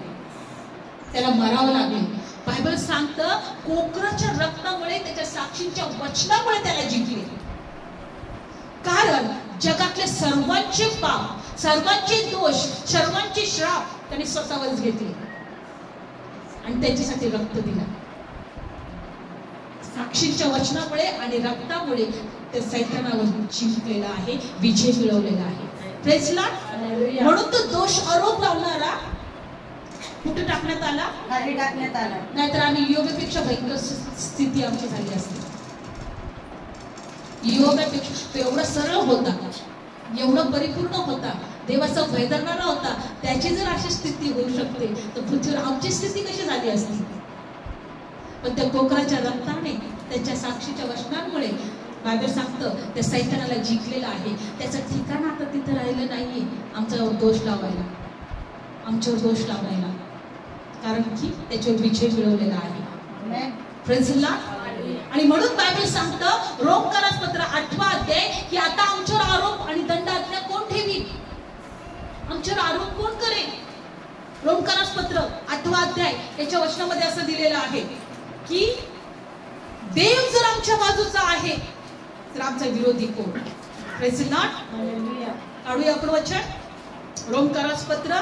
त्याला मरावं लागले. बायबल सांगतं कोकराच्या रक्तामुळे, त्याच्या साक्षींच्या वचनामुळे त्याला जिंकले. कारण जगातले सर्वांचे पाप, सर्वांचे दोष, सर्वांचे श्राप त्याने स्वतःवरच घेतले आणि त्याच्यासाठी रक्त दिला. साक्षींच्या वचनामुळे आणि रक्तामुळे त्या सैतानावर जिंकलेला आहे, विजय मिळवलेला आहे. Praise Lord. म्हणून तो दोष आरोप लावणारा कुठे टाकण्यात आला? खाली टाकण्यात आला. नाहीतर आम्ही योगापेक्षा भयंकर स्थिती आमची झाली असती. योगापेक्षा तो एवढा सरळ होता, एवढा परिपूर्ण होता, देवाचा भय धरणारा होता. त्याची जर अशी स्थिती होऊ शकते तर पृथ्वीवर आमची स्थिती कशी झाली असती? पण त्या कोकराच्या रक्ताने, त्याच्या साक्षीच्या वचनांमुळे बायबल सांगतं त्या सैतानाला जिंकलेला आहे. त्याचं ठिकाण आता तिथं राहिलं नाहीये आमच्यावर दोष लावायला, आमच्यावर दोष लावायला, कारण की त्याच्यावर विजय मिळवलेला आहे. Praise Lord. आणि म्हणून बायबल सांगतं रोमकारास पत्र 8वा अध्याय की आता आमच्यावर आरोप आणि दंड आज्ञा कोण ठेवी? आमच्यावर आरोप कोण करेल? रोमकारास पत्र 8वा अध्याय याच्या वचनामध्ये असं दिलेलं आहे की देव जर आमच्या बाजूचा आहे तर आमचा विरोधी कोण? Praise Lord. काढूया आपण वचन. रोमकारास पत्र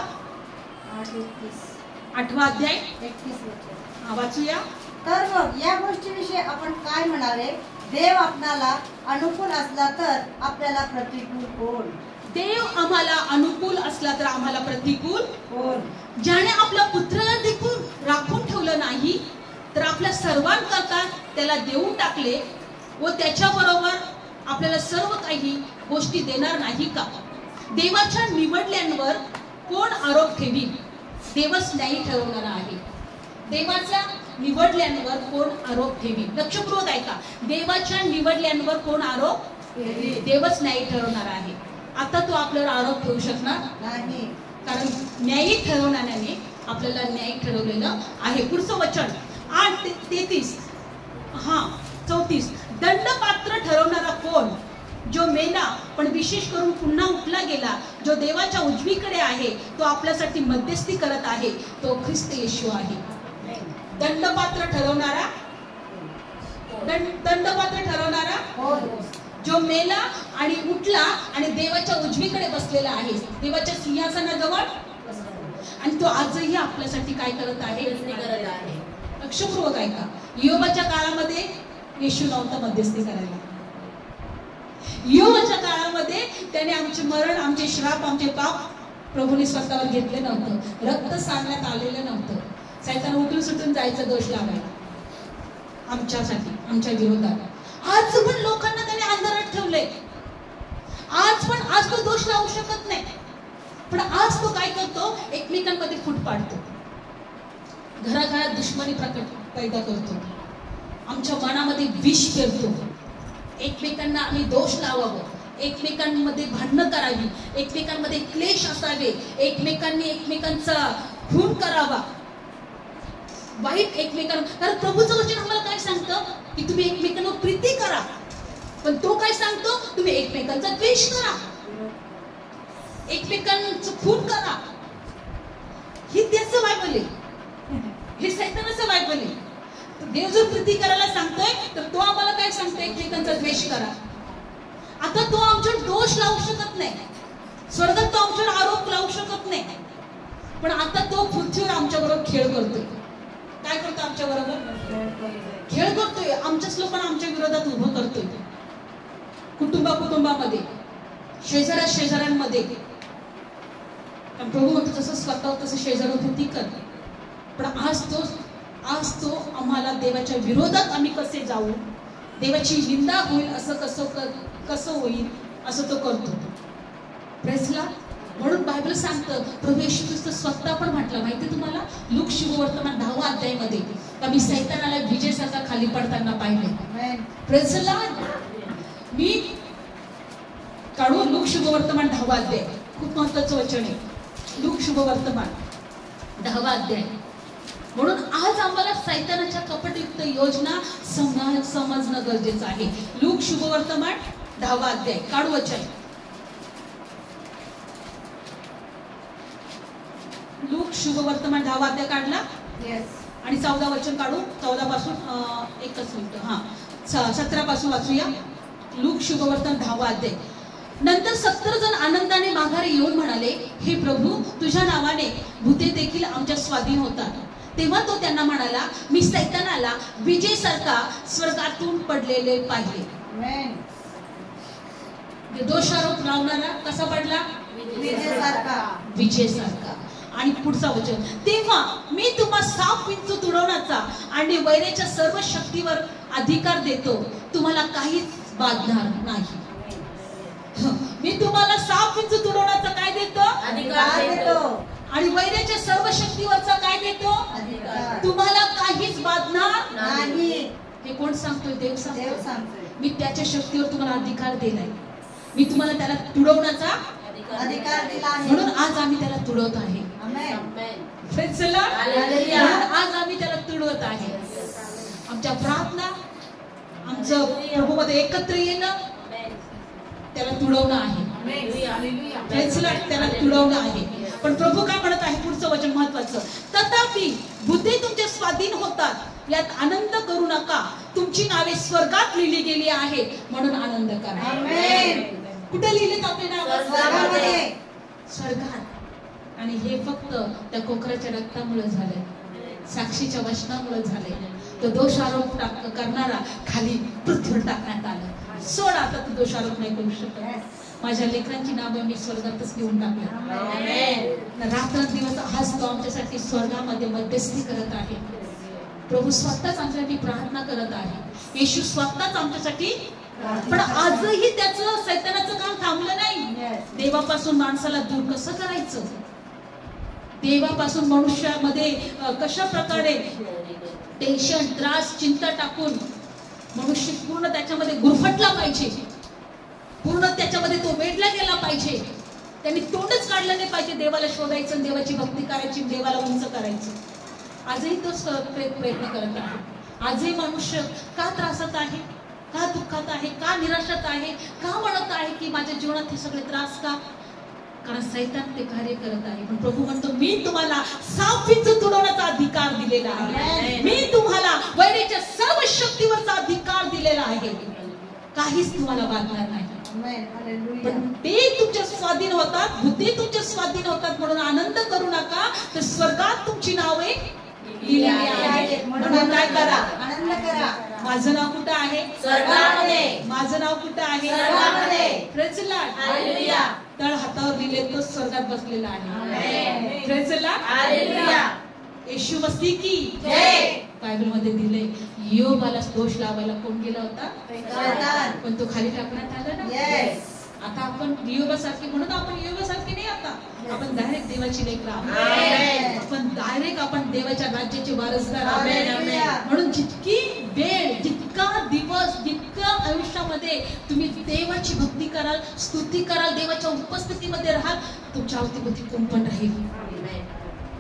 8वा अध्याय 31 वचन वाचूया. तर मग या गोष्टीविषयी आपण काय म्हणावे? देव आपणाला अनुकूल असला तर आपल्याला प्रतिकूल कोण? देव आम्हाला अनुकूल असला तर आम्हाला प्रतिकूल कोण? ज्याने आपला पुत्राला देखून राखून ठेवलं नाही तर आपल्या सर्वांकरता त्याला देऊन टाकले व त्याच्याबरोबर आपल्याला सर्व काही गोष्टी देणार नाही का? देवाच्या निवडल्यांवर कोण आरोप ठेवी? देवच न्यायी ठरवणारा आहे. देवाच्या निवडल्यांवर कोण आरोप ठेवी? लक्षपूर्वक ऐका. देवाच्या निवडल्यांवर कोण आरोप? देवच न्यायी ठरवणारा आहे. आता तो आपल्यावर आरोप ठेवू शकणार नाही. कारण न्यायी ठरवणाऱ्याने आपल्याला न्यायी ठरवलेलं आहे. पुढचं वचन 8:33 34. दंडपात्र ठरवणारा कोण? जो मेला पण विशेष करून पुन्हा उठला गेला, जो देवाच्या उजवीकडे आहे, तो आपल्यासाठी मध्यस्थी करत आहे, तो ख्रिस्त येशू आहे. दंडपात्र ठरवणारा कोण? जो मेला आणि उठला आणि देवाच्या उजवीकडे बसलेला आहे, देवाच्या सिंहासनाजवळ, आणि तो आजही आपल्यासाठी काय करत आहे? लक्षपूर्वक ऐका. योबाच्या काळामध्ये येशू नव्हता मध्यस्थी करायला. योबाच्या काळामध्ये त्याने आमचे मरण, आमचे श्राप, आमचे पाप प्रभूने स्वतःवर घेतले नव्हतं. रक्त सांडण्यात आलेलं नव्हतं. सैतान उठून सुटून जायचं दोष लावायला आमच्यासाठी, आमच्या विरोधात. आज पण लोकांना त्याने अंधारात ठेवले. आज तो दोष लावू शकत नाही. पण आज तो काय करतो? एकमेकांमध्ये फूट पाडतो, घराघरात दुश्मनी पैदा करतो, आमच्या मनामध्ये विष पेरतो. एकमेकांना आम्ही दोष लावावं, एकमेकांमध्ये भांडणं करावी, एकमेकांमध्ये क्लेश असावे, एकमेकांनी एकमेकांचा खून करावा, वाईट एकमेकांना. कारण प्रभूचं वचन आम्हाला काय सांगतं की तुम्ही एकमेकांवर प्रीती करा, पण तो काय सांगतो? तुम्ही एकमेकांचा द्वेष करा, एकमेकांचं खून करा. ही त्याचं बायबल आहे, हे सैतानाचं बायबल आहे. देव जर प्रीती करायला सांगतोय तर तो आम्हाला काय सांगतोय? एकमेकांचा द्वेष करा. आता तो आमच्यावर दोष लावू शकत नाही, स्वर्गात तो आमच्यावर आरोप लावू शकत नाही, पण आता तो पृथ्वीवर आमच्या बरोबर खेळ करतोय. काय करतो? आमच्या बरोबर खेळ करतोय. आमच्याच लोकांना आमच्या विरोधात उभं करतोय, कुटुंबामध्ये, शेजाऱ्यांमध्ये. प्रभू म्हणतो जसं स्वतः तसं शेजाऱ्यावर प्रीती कर. पण आज तो आम्हाला देवाच्या विरोधात आम्ही कसे जाऊ, देवाची निंदा होईल असं कसं होईल असं तो करतो. Praise Lord. म्हणून बायबल सांगतं, प्रभू येशू ख्रिस्त स्वतः पण म्हटलं माहिती तुम्हाला, लूक शुभवर्तमान 10व्या अध्यायामध्ये, का मी सैतानाला विजेसारखा खाली पडताना पाहिले. Praise Lord. मी काढू लूक शुभवर्तमान 10वा अध्याय, खूप महत्वाचं वचन आहे. लूक शुभवर्तमान 10वा अध्याय. म्हणून आज आम्हाला सैतानाच्या कपटयुक्त योजना समजणं गरजेचं आहे. लूक शुभवर्तमान 10वा अध्याय, काढू वचन. लूक शुभवर्तमान 10वा अध्याय काढला आणि 14 वचन काढू. 14 पासून एकच मिनिट 17 पासून वाचूया. लूक शुभवर्तमान 10वा अध्याय. नंतर 70 जण आनंदाने माघारी येऊन म्हणाले, हे प्रभू, तुझ्या नावाने भूते देखील आमच्या स्वाधीन होतात. तेव्हा तो त्यांना म्हणाला, मी सैतानाला विजेसारखा स्वर्गातून पडलेले पाहिले. दोषारोप लावणारा कसा पडला? विजेसारखा. आणि पुढचा वचन, तेव्हा मी तुम्हा साप विंचू तुडवण्याचा आणि वैराच्या सर्व शक्तीवर अधिकार देतो, तुम्हाला काहीच बाधणार नाही. मी तुम्हाला साप विंचू तुडवण्याचा काय देतो? अधिकार देतो. आणि वैराच्या सर्व शक्तीवरचा काय देतो? तुम्हाला काहीच बाधणार नाही. हे कोण सांगतोय? देव सांगतोय. मी त्याच्या शक्तीवर तुम्हाला अधिकार दिलाय. मी तुम्हाला त्याला तुडवण्याचा अधिकार दिला आहे. म्हणून आज आम्ही त्याला तुडवत आहे. Praise the Lord. आज आम्ही त्याला तुडवत आहे. आमच्या प्रार्थना, आमचं प्रभूमध्ये एकत्र येणं, त्याला तुडवणं आहे. Praise the Lord. त्याला तुडवणं आहे. पण प्रभू काय म्हणत आहे? पुढचं वचन महत्वाचं. तथापि भूते तुमचे स्वाधीन होतात, यात आनंद करू नका. तुमची नावे स्वर्गात लिहिली गेली आहे, म्हणून आनंद करा. कुठे लिहिलेत आपले नाव? स्वर्गात. आणि हे फक्त त्या कोकराच्या रक्तामुळे झाले, साक्षीच्या वचनामुळे झाले. तो दोष आरोप करणारा खाली पृथ्वीवर टाकण्यात आला. सोड, आता तू दोषारोप नाही करू शकत. माझ्या लेकरांची नावं मी स्वर्गातच लिहून टाकले. रात्रंदिवस आज तो आमच्यासाठी स्वर्गामध्ये मध्यस्थी करत आहे. प्रभू स्वतःच आमच्यासाठी प्रार्थना करत आहे. येशू स्वतःच आमच्यासाठी. पण आजही त्याचं सैतानाचं काम थांबलं नाही. देवापासून माणसाला दूर कसं करायचं, देवापासून मनुष्यामध्ये कशा प्रकारे टेन्शन, त्रास, चिंता टाकून मनुष्य पूर्ण त्याच्यामध्ये गुरफटला पाहिजे, पूर्ण त्याच्यामध्ये तो वेढला गेला पाहिजे. त्यांनी तोंडच काढलं नाही पाहिजे. देवाला शोधायचं, देवाची भक्ती करायची, देवाला उंच करायचं. आजही तोच प्रयत्न करत आहे. आजही मनुष्य का त्रासात आहे, का दुःखात आहे, का निराशात आहे, का म्हणत आहे की माझ्या जीवनात हे सगळे त्रास का? कारण सैतान ते कार्य करत आहे. पण प्रभू म्हणतो, मी तुम्हाला साप विंचू तुडवण्याचा अधिकार दिलेला आहे. मी तुम्हाला वैरीच्या सर्व शक्तीवरचा अधिकार दिलेला आहे. काहीच तुम्हाला बाधणार नाही. पण ते तुमच्या स्वाधीन होतात, बुद्धी तुमच्या स्वाधीन होतात म्हणून आनंद करू नका. तर स्वर्गात तुमची नावे लिहिलेली आहेत. म्हणून काय करा, आनंद करा. माझं नाव कुठं आहे? स्वर्गामध्ये. माझं नाव कुठं आहे? स्वर्गामध्ये. Praise the Lord. हालेलुया. तळ हातावर लिहिले तो स्वर्गात बसलेला आहे. Praise the Lord. हालेलुया. येशू मसीह की जय. बायबल मध्ये दिले, योबाला दोष लावायला कोण गेला होता? सैतान. पण तो खाली टाकण्यात आला ना. Yes. आता आपण योबासारखे, म्हणून आपण योबासारखे नाही. आता आपण डायरेक्ट देवाची लेकरं आहोत. आमेन. आपण डायरेक्ट आपण देवाच्या राज्याचे वारसदार आमेन, आहोत. आमेन. म्हणून जितकी वेळ, जितका दिवस, जितकं आयुष्यामध्ये तुम्ही देवाची भक्ती कराल, स्तुती कराल, देवाच्या उपस्थितीमध्ये राहाल, तुमच्या अवतीभोवती कुंपण राहील.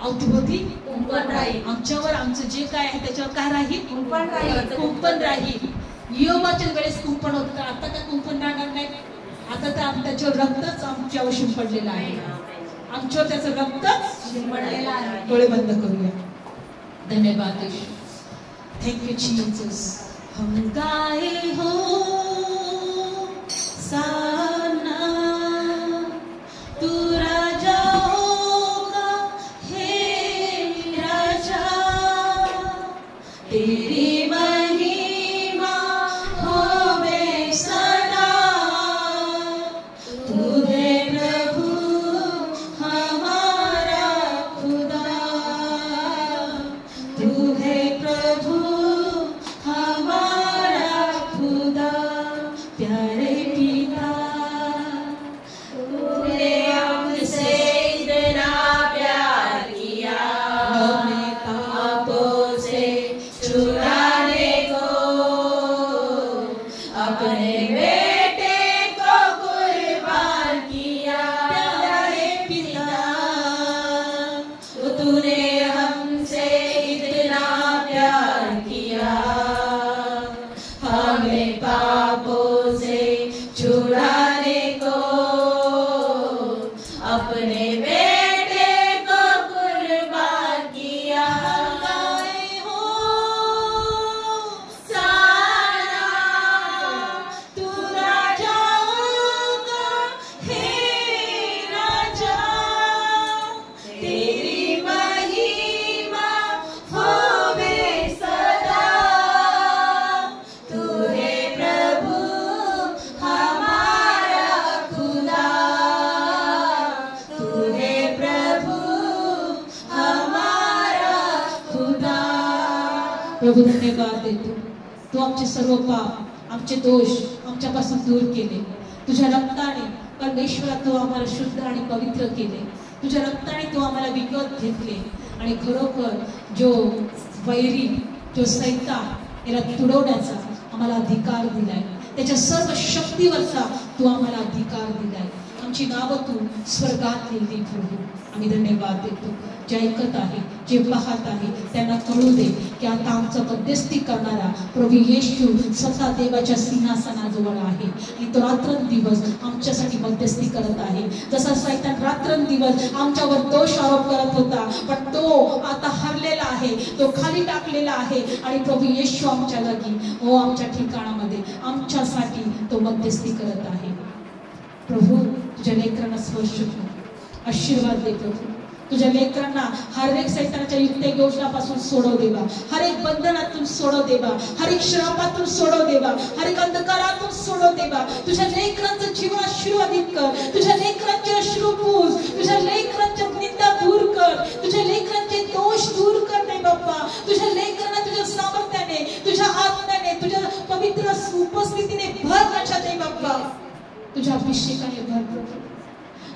अवतीभोवती कुंपण राहील. आमच्यावर, आमचं जे काय आहे त्याच्यावर काय राहील? कुंपण राहील. कुंपण राहील. योबाच्या वेळेस कुंपण होतं, आता काय कुंपण राहणार नाही. आता तर त्याच्यावर रक्तच आमच्यावर शिंपडलेलं आहे. आमच्यावर त्याचं रक्तच शिंपडलेलं आहे. डोळे बंद करूया. धन्यवाद येशू. Thank you Jesus. हम गाए हो साना, तू राजा होगा, हे राजा, तेरी महिमा होवे सदा. तू है प्रभु हमारा खुदा, तू है प्रभु हमारा खुदा. प्यारे पिता, तूने हमसे इतना प्यार किया, हमें पापों से छुड़ाने को अपने बेटे को कुर्बान किया. प्यारे पिता, तूने हमसे इतना प्यार किया, हमें पापों से छुड़ाने को अपने बेटे को कुर्बान किया. गाए हो सारा तू राजा होगा, हे राजा, तेरी महिमा होवे सदा. तू है प्रभु हमारा खुदा, तू है प्रभु हमारा खुदा. प्रभू धन्यवाद देतो. तू आमचे सर्व पाप, आमचे दोष आमच्यापासून दूर केले. तुझ्या रक्ताने परमेश्वरा तू आम्हाला शुद्ध आणि पवित्र केले. तुझ्या रक्ताने तू आम्हाला विकत घेतले आणि खरोखर जो वैरी, जो सैतान याला तुडवण्याचा आम्हाला अधिकार दिलाय. त्याच्या सर्व शक्तीवरचा तू आम्हाला अधिकार दिलाय. आमची नावं तू स्वर्गात लिहिली. प्रभू आम्ही धन्यवाद देतो. जे ऐकत आहे, जे पाहत आहे, त्यांना कळू दे की आता आमचं मध्यस्थी करणारा प्रभू येशू स्वतः देवाच्या सिंहासनाजवळ आहे आणि तो रात्रंदिवस आमच्यासाठी मध्यस्थी करत आहे. जसा सैतान रात्रंदिवस आमच्यावर दोष आरोप करत होता, पण तो आता हरलेला आहे, तो खाली टाकलेला आहे आणि प्रभू येशू आमच्या जागी, आमच्या ठिकाणामध्ये आमच्यासाठी तो मध्यस्थी करत आहे. प्रभू तुझ्या लेकरांना स्पर्श कर, आशीर्वाद दे प्रभू. तुझ्या लेकरांना हर एक सैतानाच्या युक्त योजनापासून सोडव देवा, हर एक बंधनातून सोडव देवा, हर एक श्रापातून सोडव देवा, हर एक अंधकारातून सोडव देवा. तुझ्या लेकरांचं जीवन आशीर्वादित कर, तुझ्या लेकरांचे अश्रू पुस, तुझ्या लेकरांच्या निंदा दूर कर, तुझ्या लेकरांचे दोष दूर कर नाही बाप्पा. तुझ्या लेकरांना तुझ्या सामर्थ्याने, तुझ्या आत्म्याने, तुझ्या पवित्र उपस्थितीने भर माझ्या दे बाप्पा. तुझ्या अभिषेकाने भर प्रभू.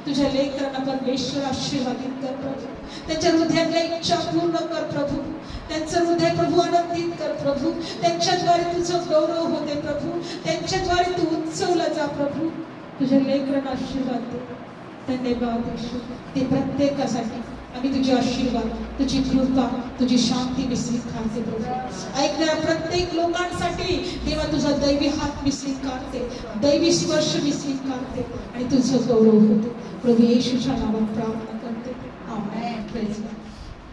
तुझ्या लेकरांना परमेश्वर आशीर्वादित कर प्रभू. त्यांच्या हृदयातल्या इच्छा पूर्ण कर प्रभू. त्यांचं हृदय प्रभू आनंदित कर प्रभू. त्यांच्याद्वारे तुझं गौरव होते प्रभू. त्यांच्याद्वारे तू उंचवला जा प्रभू. तुझ्या लेकरांना आशीर्वाद दे. धन्यवाद येशू. ते प्रत्येकासाठी आम्ही तुझे आशीर्वाद, तुझी कृपा, तुझी शांती मी स्वीकारते प्रभू. ऐकणाऱ्या प्रत्येक लोकांसाठी देवा तुझा दैवी हात मी स्वीकारते, दैवी स्पर्श मी स्वीकारते आणि तुझं गौरव होते. प्रभू येशूच्या नावात प्रार्थना करते. आमेन. प्रेज